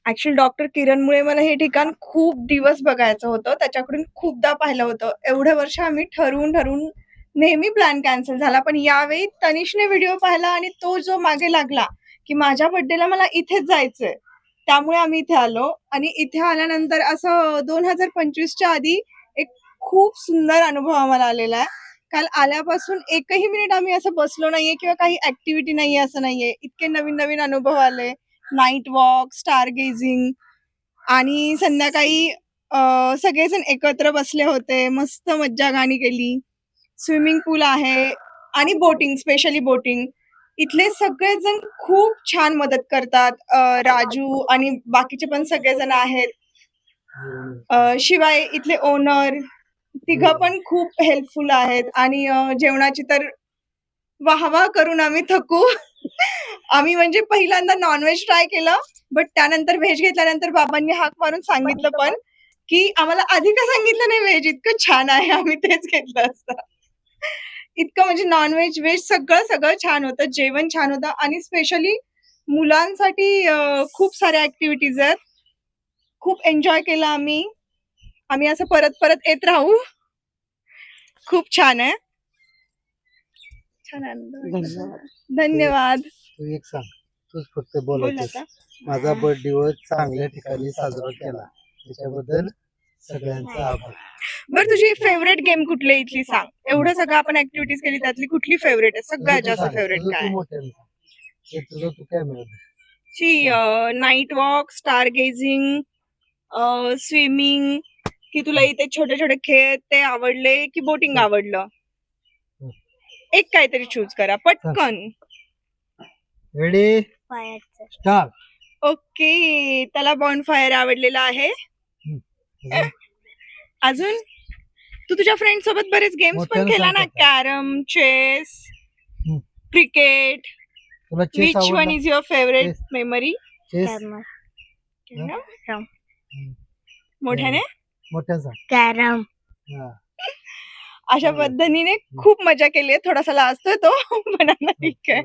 Actually doctor किरणमुळे मला हे ठिकाण खूप दिवस बघायचं होतं. त्याच्याकडून खूपदा पाहिलं होतं. एवढे वर्ष आम्ही ठरवून नेहमी प्लॅन कॅन्सल झाला. पण यावेळी तनिषने व्हिडिओ पाहिला आणि तो जो मागे लागला की माझ्या बर्थडेला मला इथेच जायचंय. त्यामुळे आम्ही इथे आलो आणि इथे आल्यानंतर असं 2025च्या आधी एक खूप सुंदर अनुभव आम्हाला आलेला आहे. काल आल्यापासून एकही मिनिट आम्ही असं बसलो नाहीये किंवा काही ऍक्टिव्हिटी नाहीये असं नाहीये. इतके नवीन नवीन अनुभव आले. नाईट वॉक, स्टार गेझिंग आणि संध्याकाळी सगळेजण एकत्र बसले होते. मस्त मज्जा गाणी केली. स्विमिंग पूल आहे आणि बोटिंग, स्पेशली बोटिंग. इथले सगळेजण खूप छान मदत करतात. राजू आणि बाकीचे पण सगळेजण आहेत. शिवाय इथले ओनर तिघं पण खूप हेल्पफुल आहेत आणि जेवणाची तर वाह करून आम्ही थकू. आम्ही म्हणजे पहिल्यांदा नॉनव्हेज ट्राय केलं, बट त्यानंतर व्हेज घेतल्यानंतर बाबांनी हाक मारून सांगितलं पण की आम्हाला आधी का सांगितलं नाही व्हेज, इतकं छान आहे, आम्ही तेच घेतलं असतं. इतकं म्हणजे नॉनव्हेज व्हेज सगळं सगळं छान होतं. जेवण छान होतं आणि स्पेशली मुलांसाठी खूप साऱ्या ऍक्टिव्हिटीज आहेत. खूप एन्जॉय केलं आम्ही. आम्ही असं परत परत येत राहू. खूप छान आहे. छान आनंद. धन्यवाद. तू एक सांग, तूच फक्त बोल बोलायचंस. आता. माझा बर्थडे चांगल्या ठिकाणी साजरा केला त्याच्याबद्दल सगळ्यांचा आभार. बरं, तुझी फेवरेट गेम कुठली इथली सांग. एवढं सगळं आपण ऍक्टिव्हिटीज केली त्यातली कुठली फेवरेट आहे, सगळ्यात जास्त फेवरेट काय? तुझं तू काय मिळत? ची नाईट वॉक, स्टार गेझिंग, स्विमिंग, की तुला इथे छोटे छोटे खेळ ते आवडले की बोटिंग आवडलं? एक काहीतरी चूज करा पटकन. Ready start. ओके, त्याला बॉनफायर आवडलेला आहे. अजून तू तुझ्या फ्रेंड सोबत बरेच गेम्स पण खेळला ना, कॅरम, चेस, क्रिकेट. तुला चेस विच वन आवडला? Is your favourite memory? Chess मोठ्याने मोठ्या सांग. कॅरम. अशा पद्धतीने खूप मजा केली. थोडासा लाजतोय तो पण आता ठीक आहे.